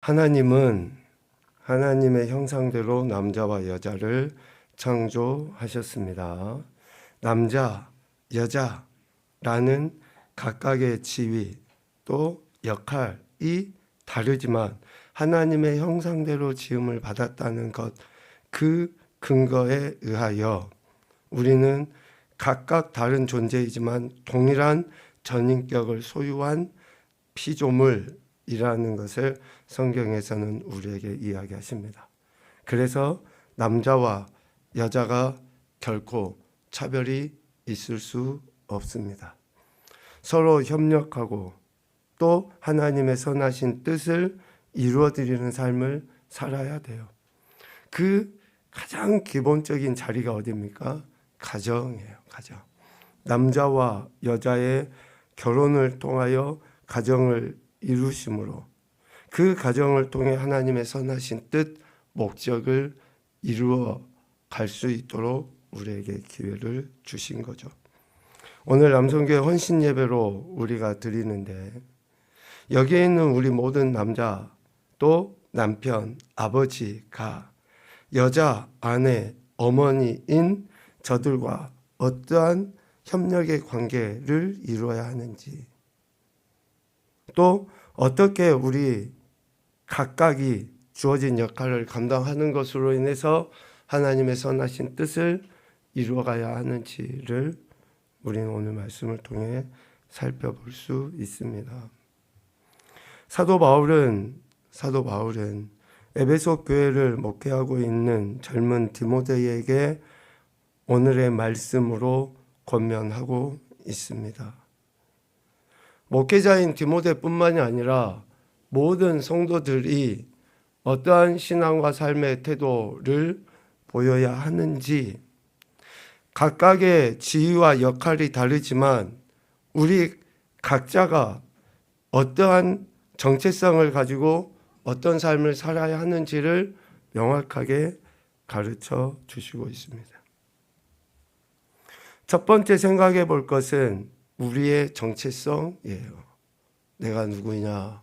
하나님은 하나님의 형상대로 남자와 여자를 창조하셨습니다. 남자, 여자라는 각각의 지위 또 역할이 다르지만 하나님의 형상대로 지음을 받았다는 것, 그 근거에 의하여 우리는 각각 다른 존재이지만 동일한 전인격을 소유한 피조물이라는 것을 성경에서는 우리에게 이야기하십니다. 그래서 남자와 여자가 결코 차별이 있을 수 없습니다. 서로 협력하고 또 하나님의 선하신 뜻을 이루어드리는 삶을 살아야 돼요. 그 가장 기본적인 자리가 어디입니까? 가정이에요. 가정. 남자와 여자의 결혼을 통하여 가정을 이루심으로 그 가정을 통해 하나님의 선하신 뜻, 목적을 이루어 갈 수 있도록 우리에게 기회를 주신 거죠. 오늘 남성교회 헌신 예배로 우리가 드리는데 여기에 있는 우리 모든 남자 또 남편, 아버지가 여자, 아내, 어머니인 저들과 어떠한 협력의 관계를 이루어야 하는지 또 어떻게 우리 각각이 주어진 역할을 감당하는 것으로 인해서 하나님의 선하신 뜻을 이루어가야 하는지를 우리는 오늘 말씀을 통해 살펴볼 수 있습니다. 사도 바울은 에베소 교회를 목회하고 있는 젊은 디모데에게 오늘의 말씀으로 권면하고 있습니다. 목회자인 디모데뿐만이 아니라 모든 성도들이 어떠한 신앙과 삶의 태도를 보여야 하는지, 각각의 지위와 역할이 다르지만 우리 각자가 어떠한 정체성을 가지고 어떤 삶을 살아야 하는지를 명확하게 가르쳐 주시고 있습니다. 첫 번째 생각해 볼 것은 우리의 정체성이에요. 내가 누구냐?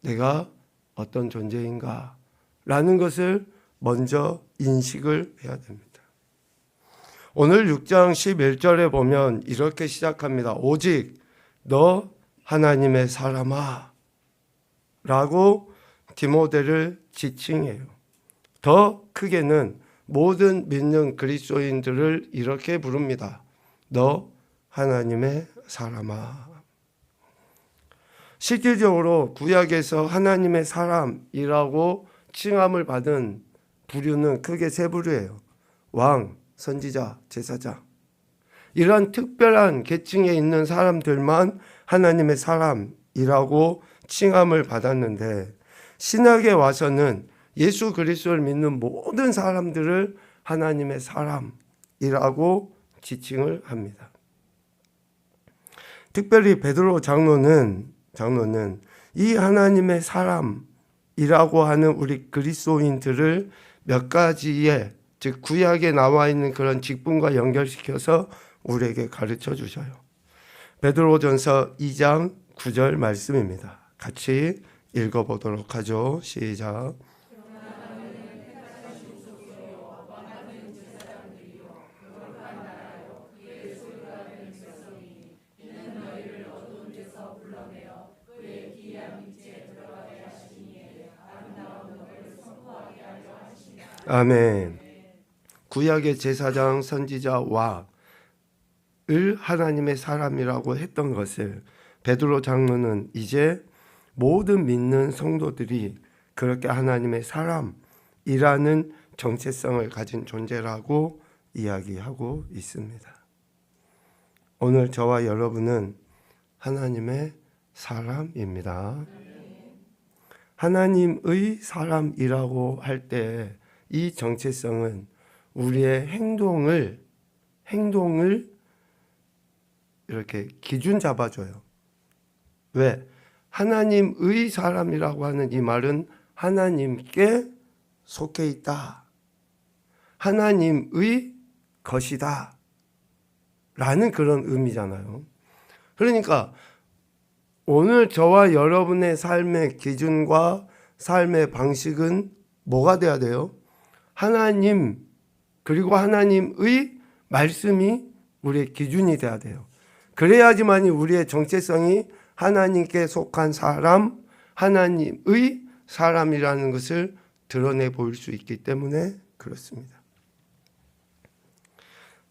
내가 어떤 존재인가? 라는 것을 먼저 인식을 해야 됩니다. 오늘 6장 11절에 보면 이렇게 시작합니다. 오직 너 하나님의 사람아 라고 디모데를 지칭해요. 더 크게는 모든 믿는 그리스도인들을 이렇게 부릅니다. 너 하나님의 사람아. 실질적으로 구약에서 하나님의 사람이라고 칭함을 받은 부류는 크게 세 부류예요. 왕, 선지자, 제사장. 이런 특별한 계층에 있는 사람들만 하나님의 사람이라고 칭함을 받았는데 신약에 와서는 예수 그리스도를 믿는 모든 사람들을 하나님의 사람이라고 지칭을 합니다. 특별히 베드로 장로는 이 하나님의 사람이라고 하는 우리 그리스도인들을 몇 가지의 즉 구약에 나와 있는 그런 직분과 연결시켜서 우리에게 가르쳐 주셔요. 베드로전서 2장 9절 말씀입니다. 같이 읽어보도록 하죠. 시작. 아멘. 구약의 제사장, 선지자, 왕을 하나님의 사람이라고 했던 것을 베드로 장로는 이제 모든 믿는 성도들이 그렇게 하나님의 사람이라는 정체성을 가진 존재라고 이야기하고 있습니다. 오늘 저와 여러분은 하나님의 사람입니다. 하나님의 사람이라고 할 때 이 정체성은 우리의 행동을 이렇게 기준 잡아줘요. 왜? 하나님의 사람이라고 하는 이 말은 하나님께 속해 있다. 하나님의 것이다. 라는 그런 의미잖아요. 그러니까 오늘 저와 여러분의 삶의 기준과 삶의 방식은 뭐가 돼야 돼요? 하나님, 그리고 하나님의 말씀이 우리의 기준이 돼야 돼요. 그래야지만이 우리의 정체성이 하나님께 속한 사람, 하나님의 사람이라는 것을 드러내 보일 수 있기 때문에 그렇습니다.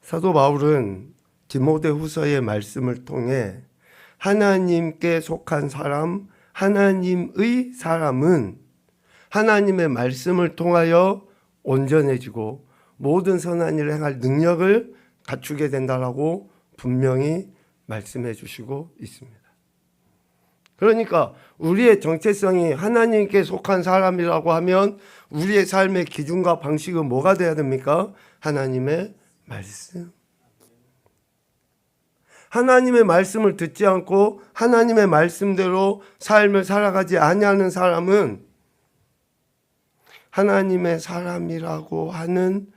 사도 바울은 디모데후서의 말씀을 통해 하나님께 속한 사람, 하나님의 사람은 하나님의 말씀을 통하여 온전해지고 모든 선한 일을 행할 능력을 갖추게 된다라고 분명히 말씀해 주시고 있습니다. 그러니까 우리의 정체성이 하나님께 속한 사람이라고 하면 우리의 삶의 기준과 방식은 뭐가 돼야 됩니까? 하나님의 말씀. 하나님의 말씀을 듣지 않고 하나님의 말씀대로 삶을 살아가지 아니하는 사람은 하나님의 사람이라고 하는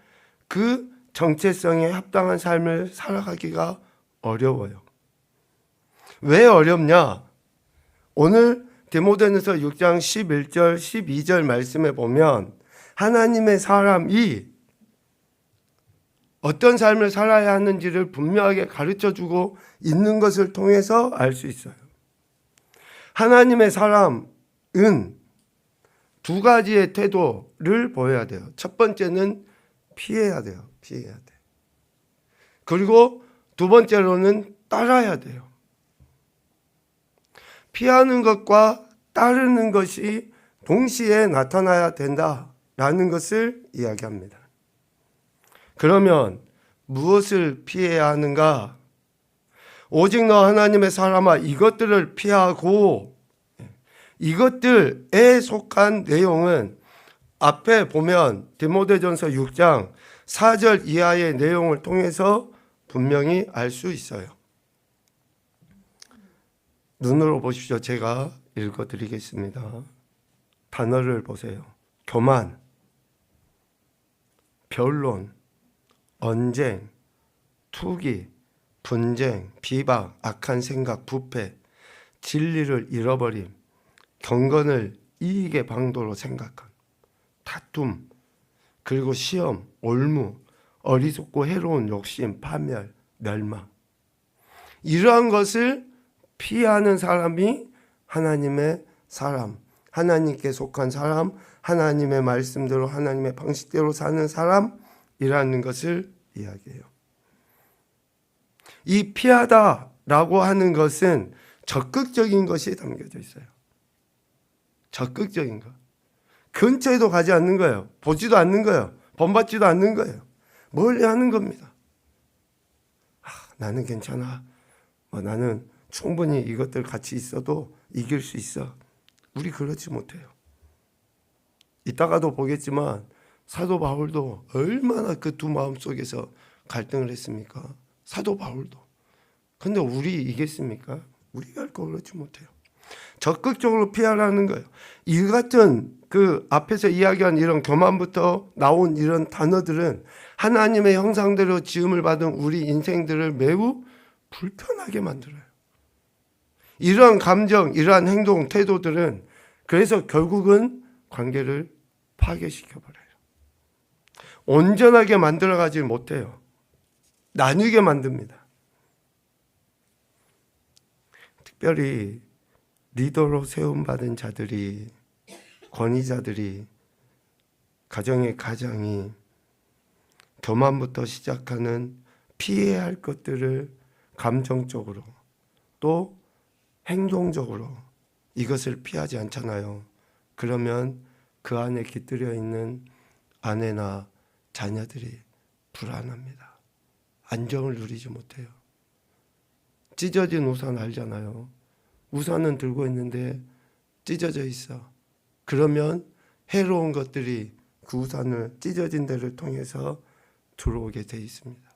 그 정체성에 합당한 삶을 살아가기가 어려워요. 왜 어렵냐? 오늘 디모데전서 6장 11절 12절 말씀에 보면 하나님의 사람이 어떤 삶을 살아야 하는지를 분명하게 가르쳐주고 있는 것을 통해서 알 수 있어요. 하나님의 사람은 두 가지의 태도를 보여야 돼요. 첫 번째는 피해야 돼요. 피해야 돼. 그리고 두 번째로는 따라야 돼요. 피하는 것과 따르는 것이 동시에 나타나야 된다라는 것을 이야기합니다. 그러면 무엇을 피해야 하는가? 오직 너 하나님의 사람아, 이것들을 피하고, 이것들에 속한 내용은 앞에 보면 디모데전서 6장 4절 이하의 내용을 통해서 분명히 알 수 있어요. 눈으로 보십시오. 제가 읽어드리겠습니다. 단어를 보세요. 교만, 변론, 언쟁, 투기, 분쟁, 비방, 악한 생각, 부패, 진리를 잃어버림, 경건을 이익의 방도로 생각함, 다툼, 그리고 시험, 올무, 어리석고 해로운 욕심, 파멸, 멸망. 이러한 것을 피하는 사람이 하나님의 사람, 하나님께 속한 사람, 하나님의 말씀대로 하나님의 방식대로 사는 사람이라는 것을 이야기해요. 이 피하다라고 하는 것은 적극적인 것이 담겨져 있어요. 적극적인 것. 근처에도 가지 않는 거예요. 보지도 않는 거예요. 본받지도 않는 거예요. 멀리 하는 겁니다. 나는 괜찮아. 나는 충분히 이것들 같이 있어도 이길 수 있어. 우리 그렇지 못해요. 이따가도 보겠지만 사도 바울도 얼마나 그 두 마음 속에서 갈등을 했습니까? 사도 바울도. 근데 우리 이겠습니까? 우리가 그렇지 못해요. 적극적으로 피하라는 거예요. 이 같은 그 앞에서 이야기한 이런 교만부터 나온 이런 단어들은 하나님의 형상대로 지음을 받은 우리 인생들을 매우 불편하게 만들어요. 이러한 감정, 이러한 행동, 태도들은 그래서 결국은 관계를 파괴시켜버려요. 온전하게 만들어가지 못해요. 나뉘게 만듭니다. 특별히 리더로 세움받은 자들이, 권위자들이, 가정의 가장이 교만부터 시작하는 피해야 할 것들을 감정적으로 또 행동적으로 이것을 피하지 않잖아요. 그러면 그 안에 깃들여 있는 아내나 자녀들이 불안합니다. 안정을 누리지 못해요. 찢어진 우산 알잖아요. 우산은 들고 있는데 찢어져 있어. 그러면 해로운 것들이 그 우산을 찢어진 데를 통해서 들어오게 돼 있습니다.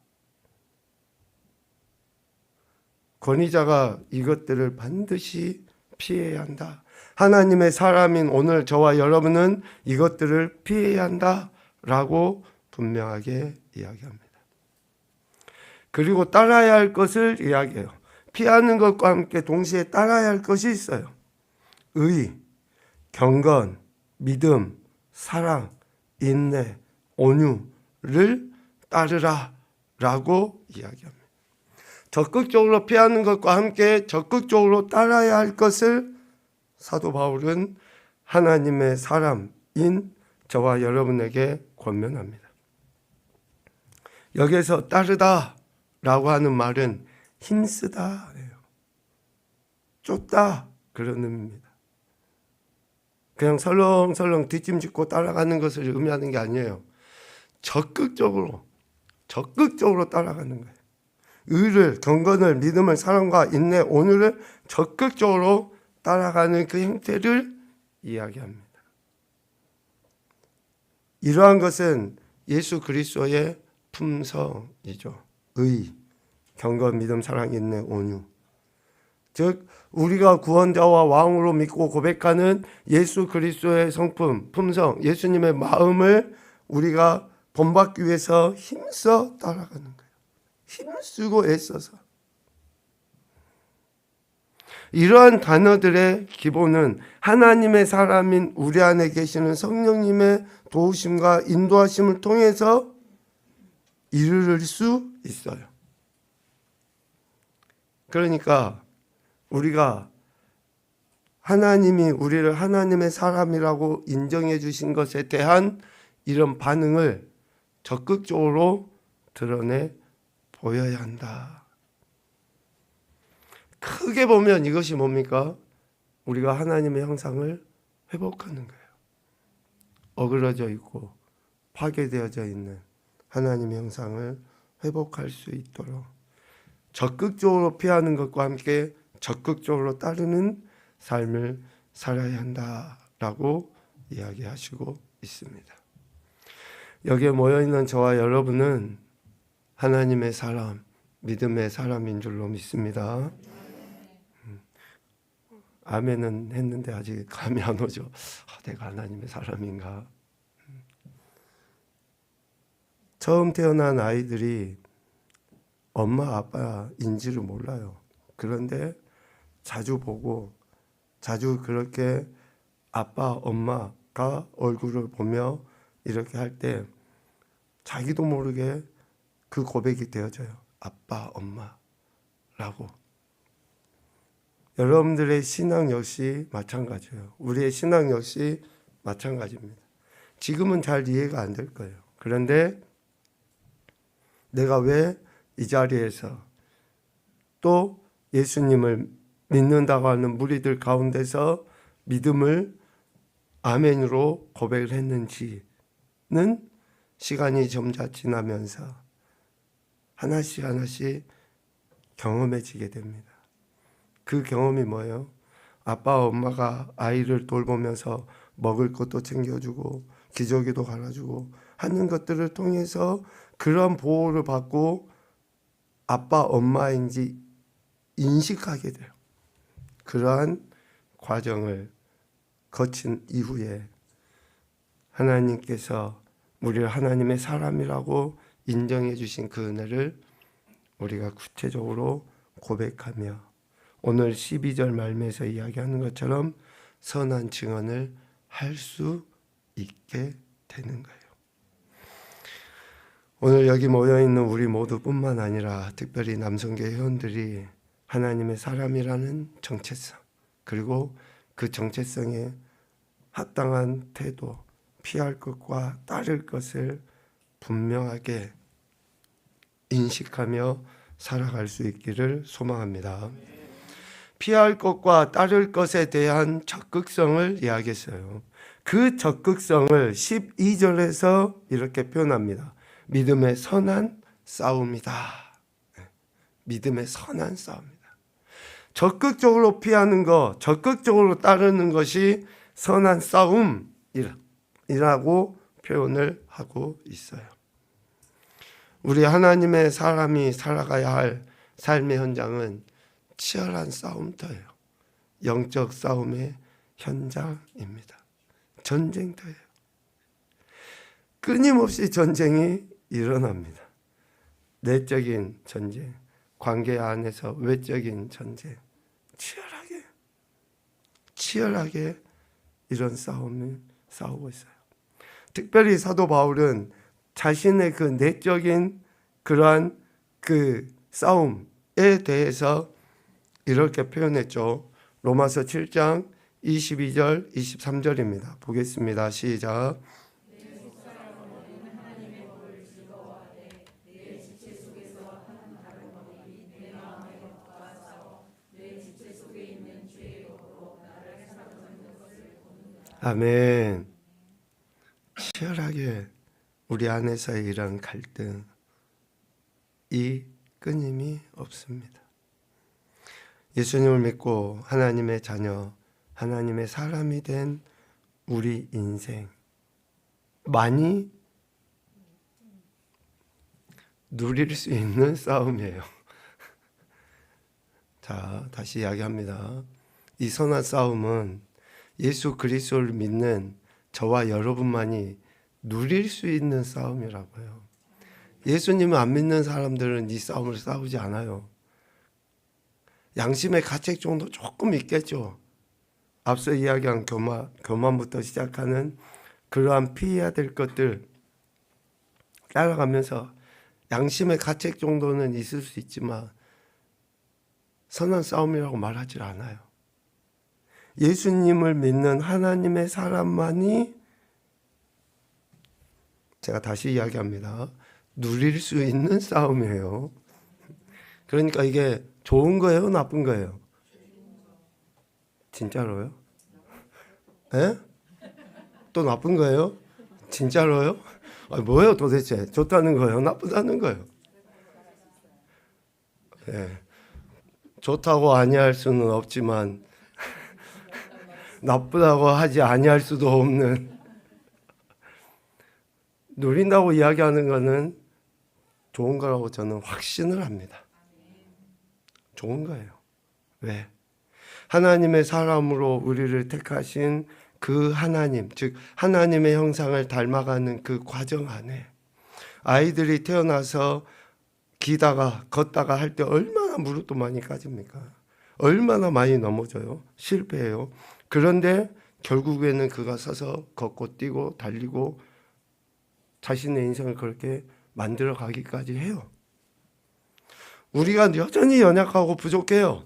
권위자가 이것들을 반드시 피해야 한다. 하나님의 사람인 오늘 저와 여러분은 이것들을 피해야 한다라고 분명하게 이야기합니다. 그리고 따라야 할 것을 이야기해요. 피하는 것과 함께 동시에 따라야 할 것이 있어요. 의, 경건, 믿음, 사랑, 인내, 온유를 따르라 라고 이야기합니다. 적극적으로 피하는 것과 함께 적극적으로 따라야 할 것을 사도 바울은 하나님의 사람인 저와 여러분에게 권면합니다. 여기서 따르다 라고 하는 말은 힘쓰다, 쫓다 그런 의미입니다. 그냥 설렁설렁 뒷짐짓고 따라가는 것을 의미하는 게 아니에요. 적극적으로 따라가는 거예요. 의를, 경건을, 믿음을, 사랑과 인내, 온유를 적극적으로 따라가는 그 형태를 이야기합니다. 이러한 것은 예수 그리스도의 품성이죠. 의, 경건, 믿음, 사랑, 인내, 온유. 즉 우리가 구원자와 왕으로 믿고 고백하는 예수 그리스도의 성품, 품성, 예수님의 마음을 우리가 본받기 위해서 힘써 따라가는 거예요. 힘쓰고 애써서. 이러한 단어들의 기본은 하나님의 사람인 우리 안에 계시는 성령님의 도우심과 인도하심을 통해서 이룰 수 있어요. 그러니까 우리가 하나님이 우리를 하나님의 사람이라고 인정해 주신 것에 대한 이런 반응을 적극적으로 드러내 보여야 한다. 크게 보면 이것이 뭡니까? 우리가 하나님의 형상을 회복하는 거예요. 어그러져 있고 파괴되어져 있는 하나님의 형상을 회복할 수 있도록 적극적으로 피하는 것과 함께 적극적으로 따르는 삶을 살아야 한다라고 이야기하시고 있습니다. 여기에 모여있는 저와 여러분은 하나님의 사람, 믿음의 사람인 줄로 믿습니다. 아멘은 했는데 아직 감이 안 오죠. 내가 하나님의 사람인가? 처음 태어난 아이들이 엄마 아빠인지를 몰라요. 그런데 자주 보고 자주 그렇게 아빠 엄마가 얼굴을 보며 이렇게 할 때 자기도 모르게 그 고백이 되어져요. 아빠 엄마라고. 여러분들의 신앙 역시 마찬가지예요. 우리의 신앙 역시 마찬가지입니다. 지금은 잘 이해가 안 될 거예요. 그런데 내가 왜 이 자리에서 또 예수님을 믿는다고 하는 무리들 가운데서 믿음을 아멘으로 고백을 했는지는 시간이 점차 지나면서 하나씩 경험해지게 됩니다. 그 경험이 뭐예요? 아빠 엄마가 아이를 돌보면서 먹을 것도 챙겨주고 기저귀도 갈아주고 하는 것들을 통해서 그런 보호를 받고 아빠 엄마인지 인식하게 돼요. 그러한 과정을 거친 이후에 하나님께서 우리를 하나님의 사람이라고 인정해 주신 그 은혜를 우리가 구체적으로 고백하며 오늘 12절 말미에서 이야기하는 것처럼 선한 증언을 할 수 있게 되는 거예요. 오늘 여기 모여있는 우리 모두뿐만 아니라 특별히 남성계 회원들이 하나님의 사람이라는 정체성, 그리고 그 정체성에 합당한 태도, 피할 것과 따를 것을 분명하게 인식하며 살아갈 수 있기를 소망합니다. 피할 것과 따를 것에 대한 적극성을 이야기했어요. 그 적극성을 12절에서 이렇게 표현합니다. 믿음의 선한 싸움이다. 믿음의 선한 싸움이다. 적극적으로 피하는 것, 적극적으로 따르는 것이 선한 싸움이라고 표현을 하고 있어요. 우리 하나님의 사람이 살아가야 할 삶의 현장은 치열한 싸움터예요. 영적 싸움의 현장입니다. 전쟁터예요. 끊임없이 전쟁이 일어납니다. 내적인 전쟁, 관계 안에서 외적인 전쟁, 치열하게 이런 싸움을 싸우고 있어요. 특별히 사도 바울은 자신의 그 내적인 그러한 그 싸움에 대해서 이렇게 표현했죠. 로마서 7장 22절 23절입니다. 보겠습니다. 시작. 아멘. 치열하게 우리 안에서의 이런 갈등이 끊임이 없습니다. 예수님을 믿고 하나님의 자녀, 하나님의 사람이 된 우리 인생 많이 누릴 수 있는 싸움이에요. 자, 다시 이야기합니다. 이 선한 싸움은 예수 그리스도를 믿는 저와 여러분만이 누릴 수 있는 싸움이라고요. 예수님을 안 믿는 사람들은 이 싸움을 싸우지 않아요. 양심의 가책 정도 조금 있겠죠. 앞서 이야기한 교만부터 시작하는 그러한 피해야 될 것들 따라가면서 양심의 가책 정도는 있을 수 있지만 선한 싸움이라고 말하지 않아요. 예수님을 믿는 하나님의 사람만이, 제가 다시 이야기합니다, 누릴 수 있는 싸움이에요. 그러니까 이게 좋은 거예요, 나쁜 거예요? 진짜로요? 예? 또 나쁜 거예요? 진짜로요? 뭐예요 도대체? 좋다는 거예요? 나쁘다는 거예요? 예. 좋다고 아니할 수는 없지만 나쁘다고 하지 아니할 수도 없는, 누린다고 이야기하는 것은 좋은 거라고 저는 확신을 합니다. 좋은 거예요. 왜? 하나님의 사람으로 우리를 택하신 그 하나님, 즉 하나님의 형상을 닮아가는 그 과정 안에 아이들이 태어나서 기다가 걷다가 할 때 얼마나 무릎도 많이 까집니까? 얼마나 많이 넘어져요? 실패해요. 그런데 결국에는 그가 서서 걷고 뛰고 달리고 자신의 인생을 그렇게 만들어 가기까지 해요. 우리가 여전히 연약하고 부족해요.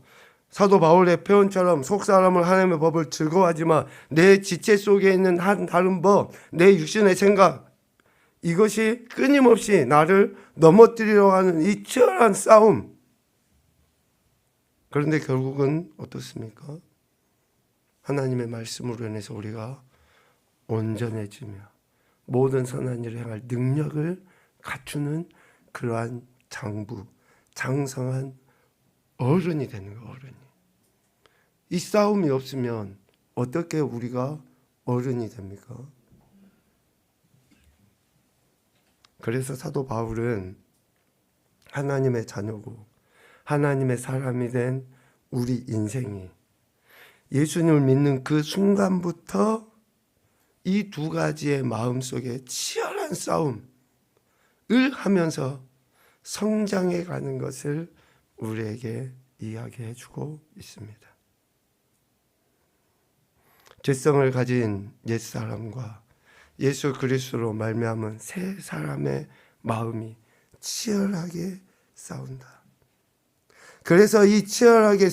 사도 바울의 표현처럼 속사람은 하나님의 법을 즐거워하지만 내 지체 속에 있는 한 다른 법, 내 육신의 생각, 이것이 끊임없이 나를 넘어뜨리려고 하는 이 치열한 싸움. 그런데 결국은 어떻습니까? 하나님의 말씀으로 인해서 우리가 온전해지며 모든 선한 일을 행할 능력을 갖추는 그러한 장부, 장성한 어른이 되는 거예요. 어른이. 이 싸움이 없으면 어떻게 우리가 어른이 됩니까? 그래서 사도 바울은 하나님의 자녀고 하나님의 사람이 된 우리 인생이 예수님을 믿는 그 순간부터 이 두 가지의 마음속에 치열한 싸움을 하면서 성장해 가는 것을 우리에게 이야기해 주고 있습니다. 죄성을 가진 옛사람과 예수 그리스도로 말미암은 새 사람의 마음이 치열하게 싸운다. 그래서 이 치열하게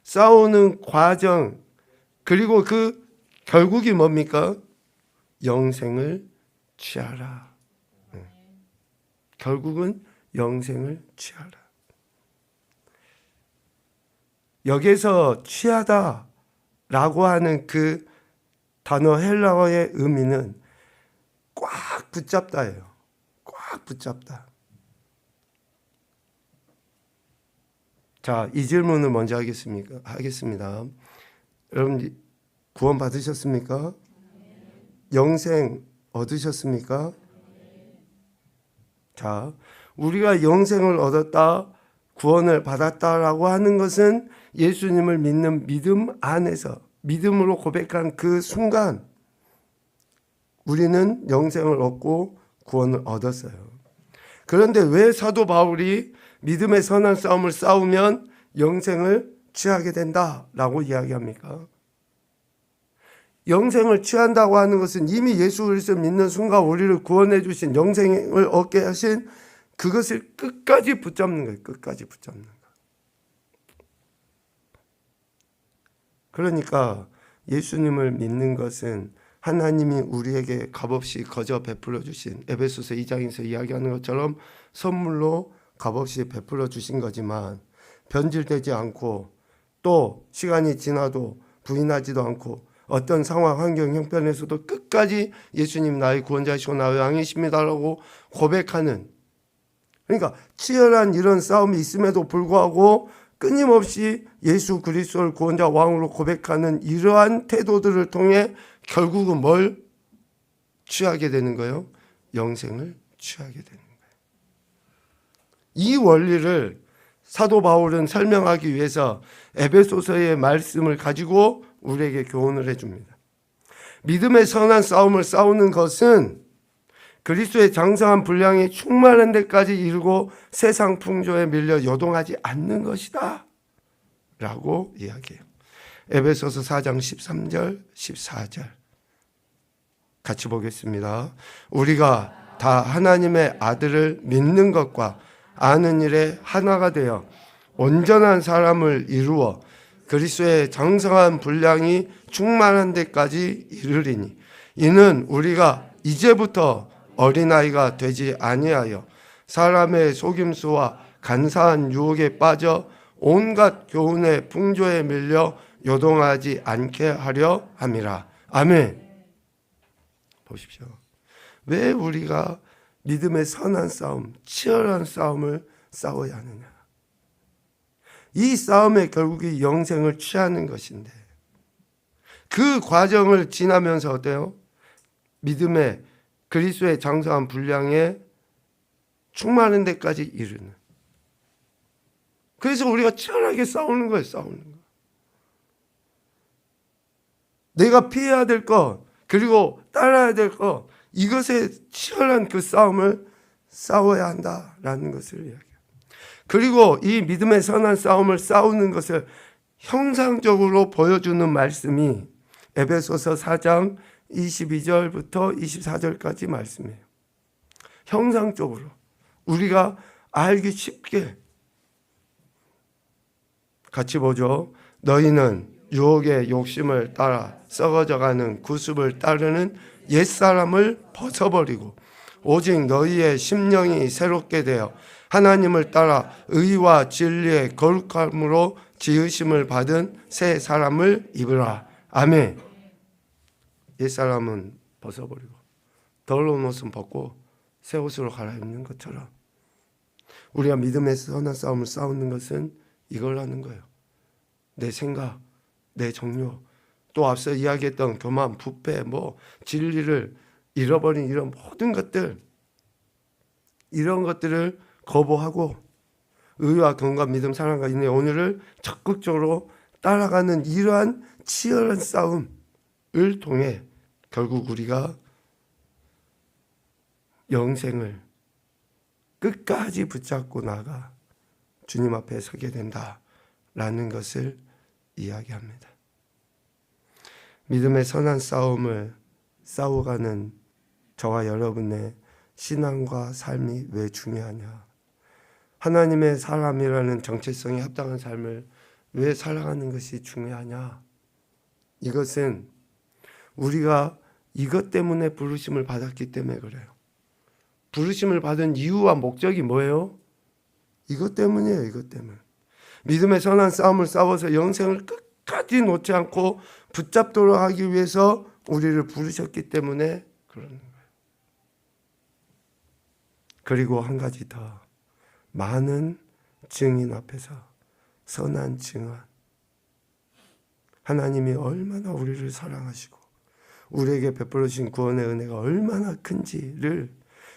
싸우는 과정, 그리고 그 결국이 뭡니까? 영생을 취하라. 결국은 영생을 취하라. 여기서 취하다라고 하는 그 단어 헬라어의 의미는 꽉 붙잡다예요. 꽉 붙잡다. 자, 이 질문을 먼저 하겠습니다. 여러분 구원 받으셨습니까? 영생 얻으셨습니까? 자, 우리가 영생을 얻었다, 구원을 받았다라고 하는 것은 예수님을 믿는 믿음 안에서 믿음으로 고백한 그 순간 우리는 영생을 얻고 구원을 얻었어요. 그런데 왜 사도 바울이 믿음의 선한 싸움을 싸우면 영생을 취하게 된다라고 이야기합니까? 영생을 취한다고 하는 것은 이미 예수 그리스도 믿는 순간 우리를 구원해 주신 영생을 얻게 하신 그것을 끝까지 붙잡는 거예요. 끝까지 붙잡는 거예요. 그러니까 예수님을 믿는 것은 하나님이 우리에게 값없이 거저 베풀어 주신 에베소서 2장에서 이야기하는 것처럼 선물로 값없이 베풀어 주신 거지만 변질되지 않고 또 시간이 지나도 부인하지도 않고 어떤 상황, 환경, 형편에서도 끝까지 예수님 나의 구원자시고 나의 왕이십니다라고 고백하는, 그러니까 치열한 이런 싸움이 있음에도 불구하고 끊임없이 예수 그리스도를 구원자 왕으로 고백하는 이러한 태도들을 통해 결국은 뭘 취하게 되는 거예요? 영생을 취하게 되는 거예요. 이 원리를 사도 바울은 설명하기 위해서 에베소서의 말씀을 가지고 우리에게 교훈을 해줍니다. 믿음의 선한 싸움을 싸우는 것은 그리스도의 장성한 분량이 충만한 데까지 이르고 세상 풍조에 밀려 요동하지 않는 것이다 라고 이야기해요. 에베소서 4장 13절 14절 같이 보겠습니다. 우리가 다 하나님의 아들을 믿는 것과 아는 일에 하나가 되어 온전한 사람을 이루어 그리스도의 장성한 분량이 충만한 데까지 이르리니 이는 우리가 이제부터 어린아이가 되지 아니하여 사람의 속임수와 간사한 유혹에 빠져 온갖 교훈의 풍조에 밀려 요동하지 않게 하려 함이라. 아멘. 보십시오. 왜 우리가 믿음의 선한 싸움, 치열한 싸움을 싸워야 하느냐? 이 싸움의 결국이 영생을 취하는 것인데 그 과정을 지나면서 어때요? 믿음의 그리스도의 장성한 분량에 충만한 데까지 이르는. 그래서 우리가 치열하게 싸우는 거예요. 싸우는 거. 내가 피해야 될 것, 그리고 따라야 될 것, 이것에 치열한 그 싸움을 싸워야 한다라는 것을 이야기해요. 그리고 이 믿음의 선한 싸움을 싸우는 것을 형상적으로 보여주는 말씀이 에베소서 4장 22절부터 24절까지 말씀이에요. 형상적으로 우리가 알기 쉽게 같이 보죠. 너희는 유혹의 욕심을 따라 썩어져가는 구습을 따르는 옛사람을 벗어버리고 오직 너희의 심령이 새롭게 되어 하나님을 따라 의와 진리의 거룩함으로 지으심을 받은 새 사람을 입으라. 아멘. 옛사람은 벗어버리고 더러운 옷은 벗고 새 옷으로 갈아입는 것처럼 우리가 믿음의 선한 싸움을 싸우는 것은 이걸 하는 거예요. 내 생각, 내 정욕, 또 앞서 이야기했던 교만, 부패, 진리를 잃어버린 이런 모든 것들, 이런 것들을 거부하고 의와 경과, 믿음, 사랑과 인내, 오늘을 적극적으로 따라가는 이러한 치열한 싸움을 통해 결국 우리가 영생을 끝까지 붙잡고 나가 주님 앞에 서게 된다라는 것을 이야기합니다. 믿음의 선한 싸움을 싸워가는 저와 여러분의 신앙과 삶이 왜 중요하냐? 하나님의 사람이라는 정체성에 합당한 삶을 왜 살아가는 것이 중요하냐? 이것은 우리가 이것 때문에 부르심을 받았기 때문에 그래요. 부르심을 받은 이유와 목적이 뭐예요? 이것 때문이에요. 이것 때문에. 믿음의 선한 싸움을 싸워서 영생을 끝까지 놓지 않고 붙잡도록 하기 위해서 우리를 부르셨기 때문에 그러는 거예요. 그리고 한 가지 더, 많은 증인 앞에서 선한 증언, 하나님이 얼마나 우리를 사랑하시고 우리에게 베풀어 주신 구원의 은혜가 얼마나 큰지를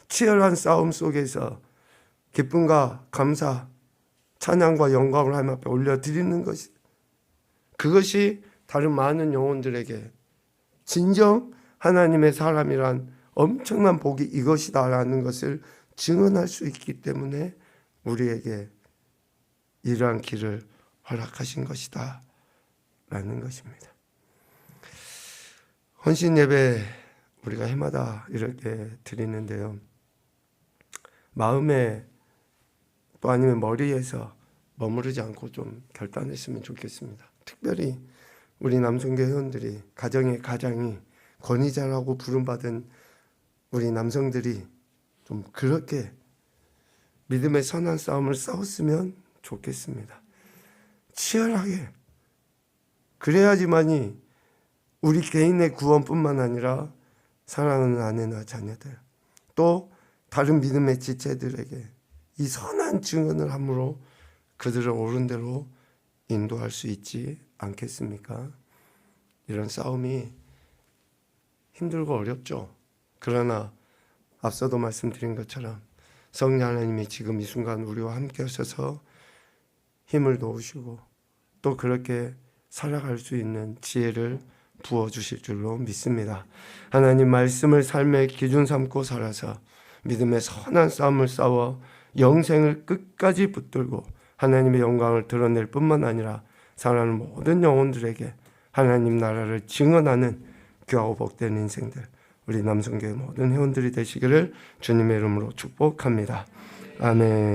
치열한 싸움 속에서 기쁨과 감사, 찬양과 영광을 하나님 앞에 올려드리는 것이, 그것이 다른 많은 영혼들에게 진정 하나님의 사람이란 엄청난 복이 이것이다라는 것을 증언할 수 있기 때문에 우리에게 이러한 길을 허락하신 것이다 라는 것입니다. 헌신 예배 우리가 해마다 이렇게 드리는데요, 마음에 또 아니면 머리에서 머무르지 않고 좀 결단했으면 좋겠습니다. 특별히 우리 남성교 회원들이, 가정의 가장이 권위자라고 부름받은 우리 남성들이 좀 그렇게 믿음의 선한 싸움을 싸웠으면 좋겠습니다. 치열하게. 그래야지만이 우리 개인의 구원뿐만 아니라 사랑하는 아내나 자녀들, 또 다른 믿음의 지체들에게 이 선한 증언을 함으로 그들을 옳은 대로 인도할 수 있지 않겠습니까? 이런 싸움이 힘들고 어렵죠. 그러나 앞서도 말씀드린 것처럼 성령 하나님이 지금 이 순간 우리와 함께 하셔서 힘을 도우시고 또 그렇게 살아갈 수 있는 지혜를 부어주실 줄로 믿습니다. 하나님 말씀을 삶의 기준 삼고 살아서 믿음의 선한 싸움을 싸워 영생을 끝까지 붙들고 하나님의 영광을 드러낼 뿐만 아니라 사랑하는 모든 영혼들에게 하나님 나라를 증언하는 귀하고 복된 인생들, 우리 남성교회 모든 회원들이 되시기를 주님의 이름으로 축복합니다. 아멘.